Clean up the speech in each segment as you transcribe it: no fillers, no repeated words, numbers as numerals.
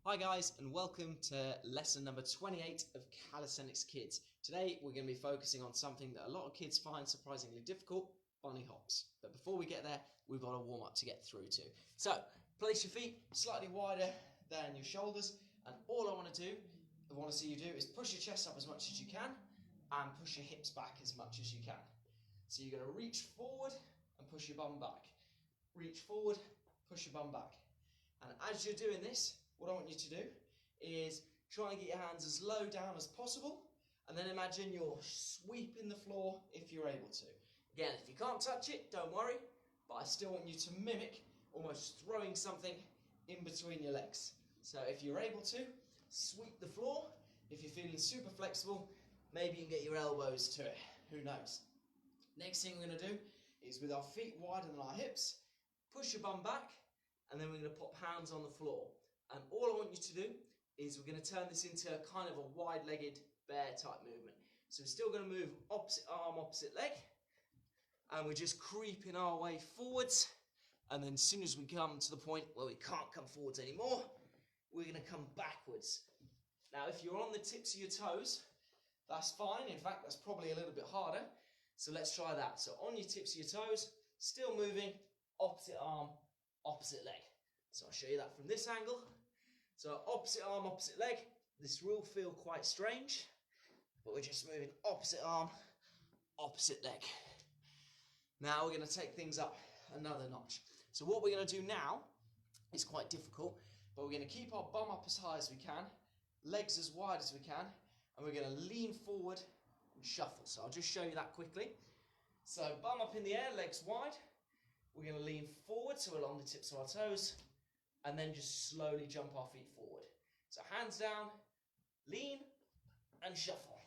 Hi guys, and welcome to lesson number 28 of Calisthenics Kids. Today we're going to be focusing on something that a lot of kids find surprisingly difficult, bunny hops. But before we get there, we've got a warm up to get through to. So, place your feet slightly wider than your shoulders, and all I want to see you do is push your chest up as much as you can, and push your hips back as much as you can. So you're going to reach forward and push your bum back. Reach forward, push your bum back. And as you're doing this, what I want you to do is try and get your hands as low down as possible, and then imagine you're sweeping the floor if you're able to. Again, if you can't touch it, don't worry, but I still want you to mimic almost throwing something in between your legs. So if you're able to, sweep the floor. If you're feeling super flexible, maybe you can get your elbows to it, who knows. Next thing we're going to do is, with our feet wider than our hips, push your bum back, and then we're going to pop hands on the floor. And all I want you to do is we're going to turn this into a kind of a wide-legged bear type movement. So we're still going to move opposite arm, opposite leg, and we're just creeping our way forwards. And then as soon as we come to the point where we can't come forwards anymore, we're going to come backwards. Now, if you're on the tips of your toes, that's fine. In fact, that's probably a little bit harder. So let's try that. So on your tips of your toes, still moving, opposite arm, opposite leg. So I'll show you that from this angle. So opposite arm, opposite leg. This will feel quite strange, but we're just moving opposite arm, opposite leg. Now we're going to take things up another notch. So what we're going to do now is quite difficult, but we're going to keep our bum up as high as we can, legs as wide as we can, and we're going to lean forward and shuffle. So I'll just show you that quickly. So bum up in the air, legs wide. We're going to lean forward, so along the tips of our toes, and then just slowly jump our feet forward. So hands down, lean, and shuffle.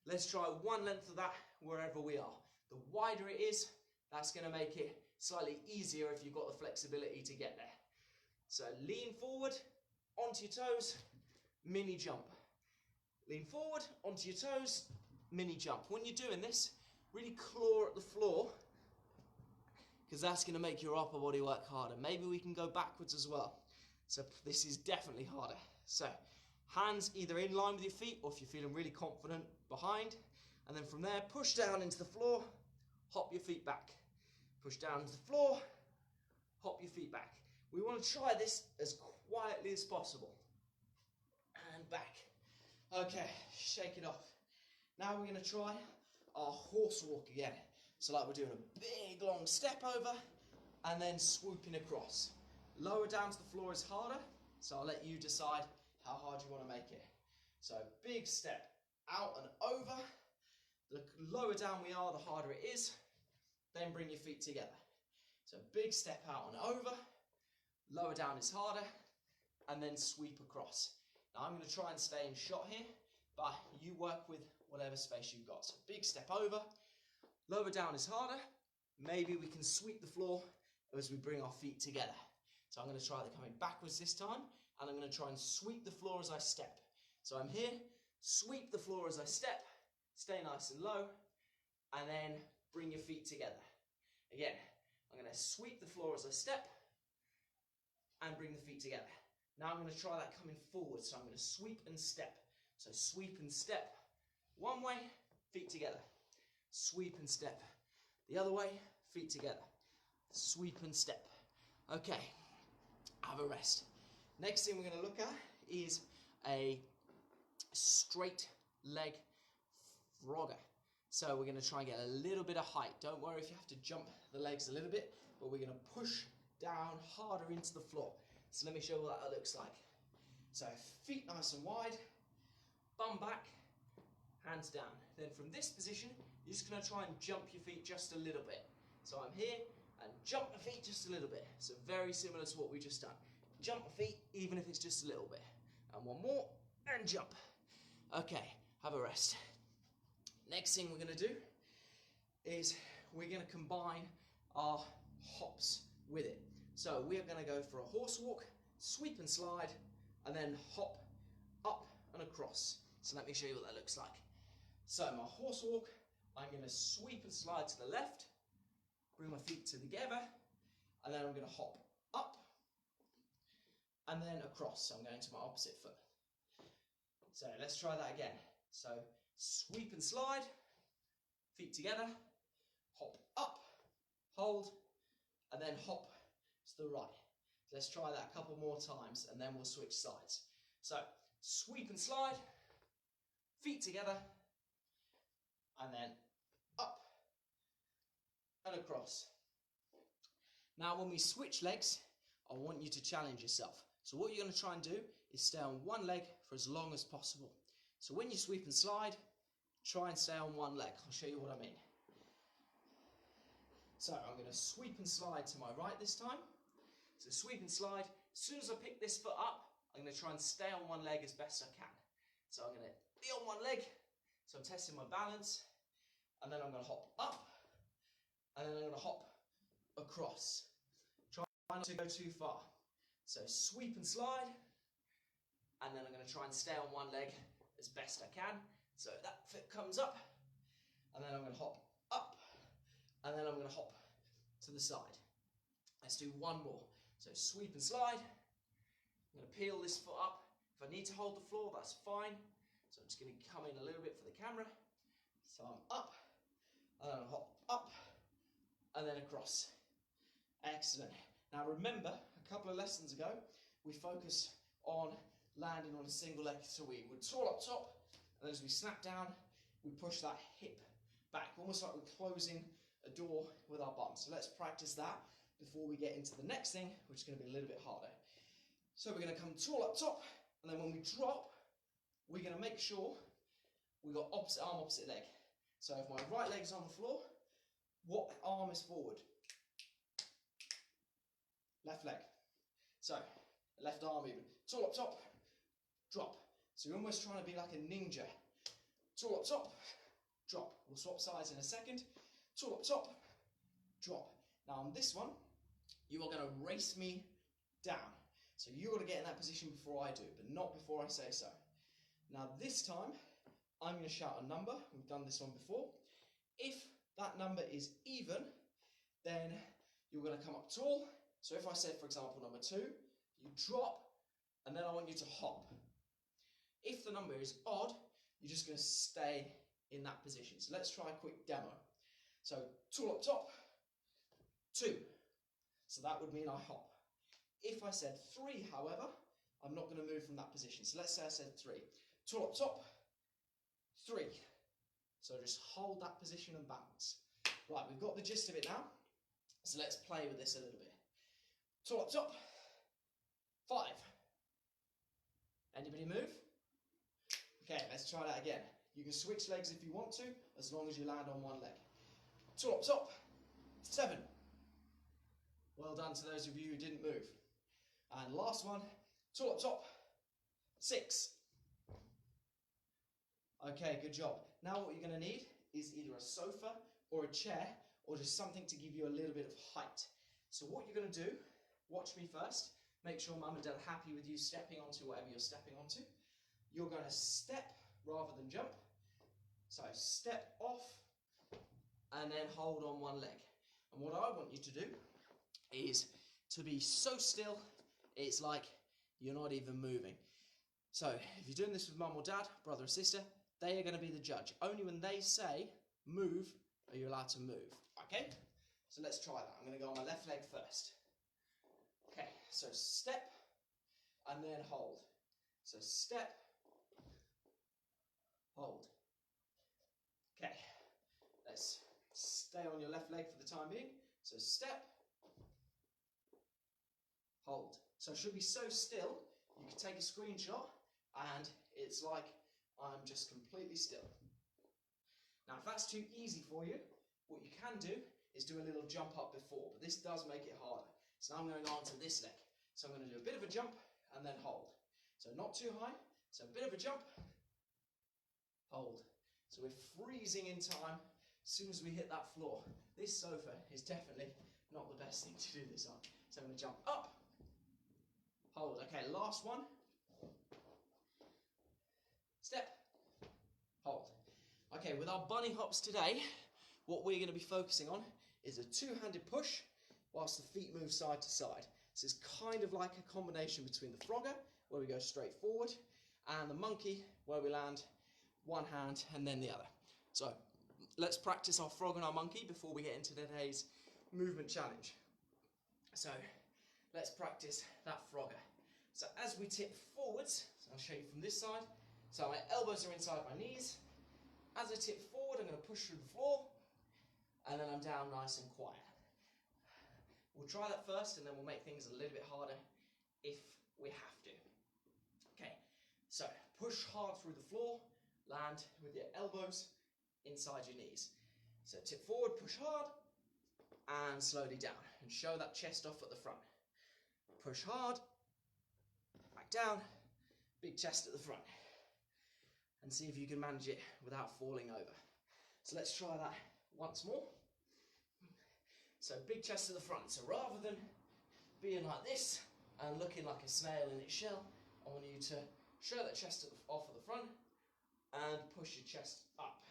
Let's try one length of that wherever we are. The wider it is, that's going to make it slightly easier if you've got the flexibility to get there. So lean forward, onto your toes, mini jump. Lean forward, onto your toes, mini jump. When you're doing this, really claw at the floor, because that's going to make your upper body work harder. Maybe we can go backwards as well. So this is definitely harder. So hands either in line with your feet, or if you're feeling really confident, behind. And then from there, push down into the floor, hop your feet back. Push down into the floor, hop your feet back. We want to try this as quietly as possible. And back. Okay, shake it off. Now we're going to try our horse walk again. So like we're doing a big long step over and then swooping across. Lower down to the floor is harder, so I'll let you decide how hard you want to make it. So big step out and over. The lower down we are, the harder it is. Then bring your feet together. So big step out and over. Lower down is harder, and then sweep across. Now I'm going to try and stay in shot here, but you work with whatever space you've got. So big step over. Lower down is harder. Maybe we can sweep the floor as we bring our feet together. So I'm going to try the coming backwards this time, and I'm going to try and sweep the floor as I step. So I'm here, sweep the floor as I step, stay nice and low, and then bring your feet together. Again, I'm going to sweep the floor as I step, and bring the feet together. Now I'm going to try that coming forward, so I'm going to sweep and step. So sweep and step, one way, feet together. Sweep and step. The other way, feet together. Sweep and step. Okay, have a rest. Next thing we're going to look at is a straight leg frogger. So we're going to try and get a little bit of height. Don't worry if you have to jump the legs a little bit, but we're going to push down harder into the floor. So let me show you what that looks like. So feet nice and wide, bum back, hands down. Then from this position, you're just going to try and jump your feet just a little bit. So I'm here and jump my feet just a little bit. So very similar to what we just done. Jump my feet even if it's just a little bit. And one more and jump. Okay, have a rest. Next thing we're going to do is we're going to combine our hops with it. So we're going to go for a horse walk, sweep and slide, and then hop up and across. So let me show you what that looks like. So my horse walk, I'm going to sweep and slide to the left, bring my feet together, and then I'm going to hop up and then across. So I'm going to my opposite foot. So let's try that again. So sweep and slide, feet together, hop up, hold, and then hop to the right. Let's try that a couple more times and then we'll switch sides. So sweep and slide, feet together, and then up and across. Now when we switch legs, I want you to challenge yourself. So what you're going to try and do is stay on one leg for as long as possible. So when you sweep and slide, try and stay on one leg. I'll show you what I mean. So I'm going to sweep and slide to my right this time. So sweep and slide. As soon as I pick this foot up, I'm going to try and stay on one leg as best I can. So I'm going to be on one leg. So I'm testing my balance. And then I'm going to hop up. And then I'm going to hop across. Try not to go too far. So sweep and slide. And then I'm going to try and stay on one leg as best I can. So that foot comes up. And then I'm going to hop up. And then I'm going to hop to the side. Let's do one more. So sweep and slide. I'm going to peel this foot up. If I need to hold the floor, that's fine. So I'm just going to come in a little bit for the camera. So I'm up, and then I'll hop up, and then across. Excellent. Now remember, a couple of lessons ago, we focused on landing on a single leg. So we would tool up top, and as we snap down, we push that hip back, almost like we're closing a door with our bum. So let's practice that before we get into the next thing, which is going to be a little bit harder. So we're going to come tall up top, and then when we drop, we're going to make sure we got opposite arm, opposite leg. So if my right leg's on the floor, what arm is forward? Left leg. So left arm even. Tall up top, drop. So you're almost trying to be like a ninja. Tall up top, drop. We'll swap sides in a second. Tall up top, drop. Now on this one, you are going to race me down. So you've got to get in that position before I do, but not before I say so. Now this time, I'm going to shout a number. We've done this one before. If that number is even, then you're going to come up tall. So if I said, for example, number 2, you drop, and then I want you to hop. If the number is odd, you're just going to stay in that position. So let's try a quick demo. So tall up top, 2. So that would mean I hop. If I said 3, however, I'm not going to move from that position. So let's say I said 3. Tall up top, 3. So just hold that position and balance. Right, we've got the gist of it now. So let's play with this a little bit. Tall up top, 5. Anybody move? Okay, let's try that again. You can switch legs if you want to, as long as you land on one leg. Tall up top, 7. Well done to those of you who didn't move. And last one, tall up top, 6. Okay, good job. Now what you're going to need is either a sofa or a chair or just something to give you a little bit of height. So what you're going to do, watch me first, make sure mum and dad are happy with you stepping onto whatever you're stepping onto. You're going to step rather than jump. So step off and then hold on one leg. And what I want you to do is to be so still, it's like you're not even moving. So if you're doing this with mum or dad, brother or sister, they are going to be the judge. Only when they say move are you allowed to move. Okay? So let's try that. I'm going to go on my left leg first. Okay, so step and then hold. So step, hold. Okay, let's stay on your left leg for the time being. So step, hold. So it should be so still, you can take a screenshot and it's like I'm just completely still. Now if that's too easy for you, what you can do is do a little jump up before, but this does make it harder. So now I'm going to go on to this leg. So I'm going to do a bit of a jump and then hold. So not too high, so a bit of a jump, hold. So we're freezing in time as soon as we hit that floor. This sofa is definitely not the best thing to do this on. So I'm going to jump up, hold. Okay, last one. Step, hold. Okay, with our bunny hops today, what we're going to be focusing on is a two-handed push whilst the feet move side to side. So it's kind of like a combination between the frogger, where we go straight forward, and the monkey, where we land one hand and then the other. So let's practice our frog and our monkey before we get into today's movement challenge. So let's practice that frogger. So as we tip forwards, so I'll show you from this side. So my elbows are inside my knees. As I tip forward, I'm going to push through the floor, and then I'm down nice and quiet. We'll try that first, and then we'll make things a little bit harder if we have to. Okay, so push hard through the floor, land with your elbows inside your knees. So tip forward, push hard, and slowly down, and show that chest off at the front. Push hard, back down, big chest at the front. And see if you can manage it without falling over. So let's try that once more. So big chest to the front. So rather than being like this and looking like a snail in its shell, I want you to show that chest off at the front and push your chest up.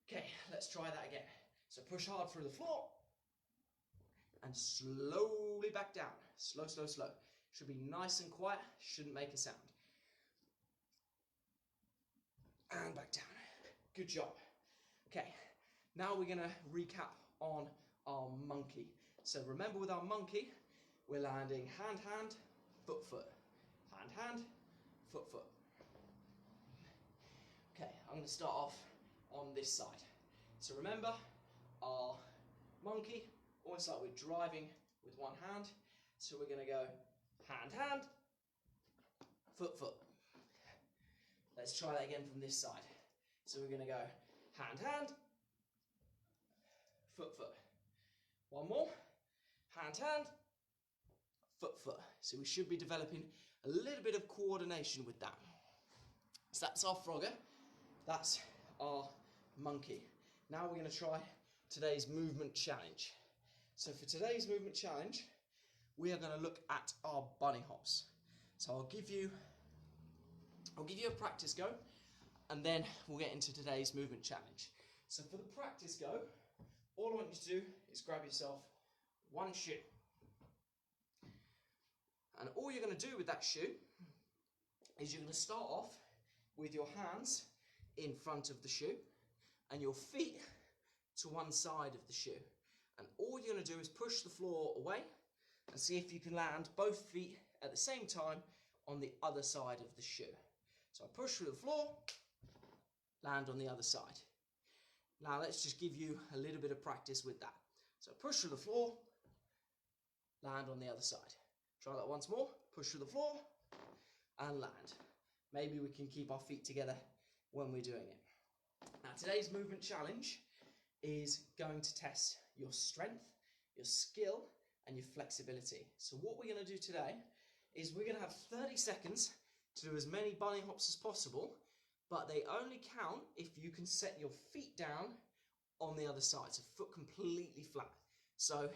Okay, let's try that again. So push hard through the floor and slowly back down. Slow, slow, slow. Should be nice and quiet, shouldn't make a sound. And back down. Good job. Okay, now we're going to recap on our monkey. So remember, with our monkey, we're landing hand, hand, foot, foot. Hand, hand, foot, foot. Okay, I'm going to start off on this side. So remember, our monkey, almost like we're driving with one hand. So we're going to go hand, hand, foot, foot. Let's try that again from this side. So we're going to go hand, hand, foot, foot. One more. Hand, hand, foot, foot. So we should be developing a little bit of coordination with that. So that's our frogger. That's our monkey. Now we're going to try today's movement challenge. So for today's movement challenge, we are going to look at our bunny hops. So I'll give you a practice go, and then we'll get into today's movement challenge. So for the practice go, all I want you to do is grab yourself one shoe. And all you're going to do with that shoe is you're going to start off with your hands in front of the shoe and your feet to one side of the shoe. And all you're going to do is push the floor away and see if you can land both feet at the same time on the other side of the shoe. So I push through the floor, land on the other side. Now let's just give you a little bit of practice with that. So push through the floor, land on the other side. Try that once more. Push through the floor and land. Maybe we can keep our feet together when we're doing it. Now today's movement challenge is going to test your strength, your skill, and your flexibility. So what we're going to do today is we're going to have 30 seconds to do as many bunny hops as possible, but they only count if you can set your feet down on the other side, so foot completely flat. So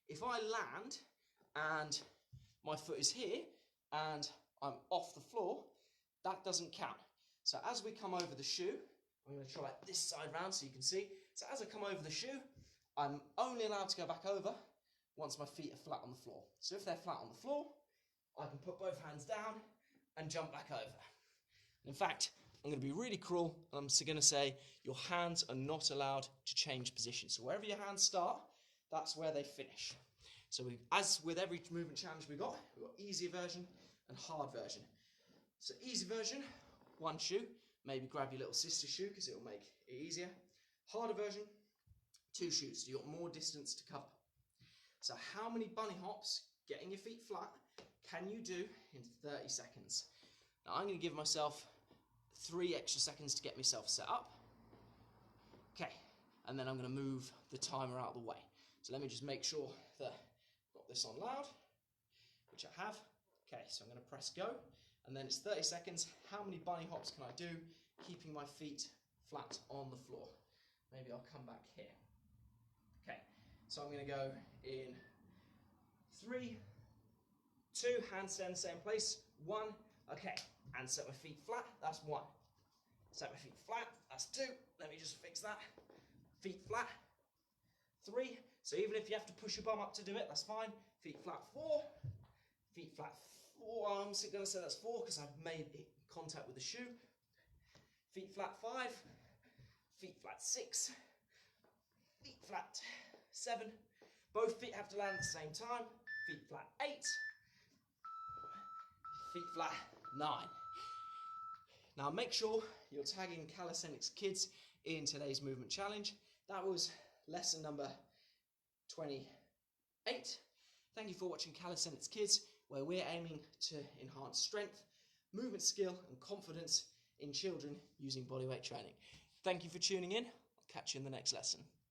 if I land and my foot is here and I'm off the floor, that doesn't count. So as we come over the shoe, I'm going to try it this side round so you can see. So as I come over the shoe, I'm only allowed to go back over once my feet are flat on the floor. So if they're flat on the floor, I can put both hands down and jump back over. In fact, I'm going to be really cruel. I'm going to say your hands are not allowed to change position. So wherever your hands start, that's where they finish. So as with every movement challenge we've got easier version and hard version. So easy version, one shoe. Maybe grab your little sister shoe because it will make it easier. Harder version, two shoes. So you've got more distance to cover. So how many bunny hops, getting your feet flat, can you do in 30 seconds? Now I'm going to give myself 3 extra seconds to get myself set up. Okay, and then I'm going to move the timer out of the way. So let me just make sure that I've got this on loud, which I have. Okay, so I'm going to press go, and then it's 30 seconds. How many bunny hops can I do, keeping my feet flat on the floor? Maybe I'll come back here. Okay, so I'm going to go in 3, 2, handstand, same place, 1, okay, and set my feet flat, that's 1. Set my feet flat, that's 2, let me just fix that. Feet flat, 3, so even if you have to push your bum up to do it, that's fine. feet flat 4, feet flat 4 arms. I'm going to say that's 4 because I've made contact with the shoe. Feet flat 5, feet flat 6, feet flat 7. Both feet have to land at the same time. Feet flat 8, feet flat 9. Now make sure you're tagging Calisthenics Kids in today's movement challenge. That was lesson number 28. Thank you for watching Calisthenics Kids, where we're aiming to enhance strength, movement skill and confidence in children using bodyweight training. Thank you for tuning in. I'll catch you in the next lesson.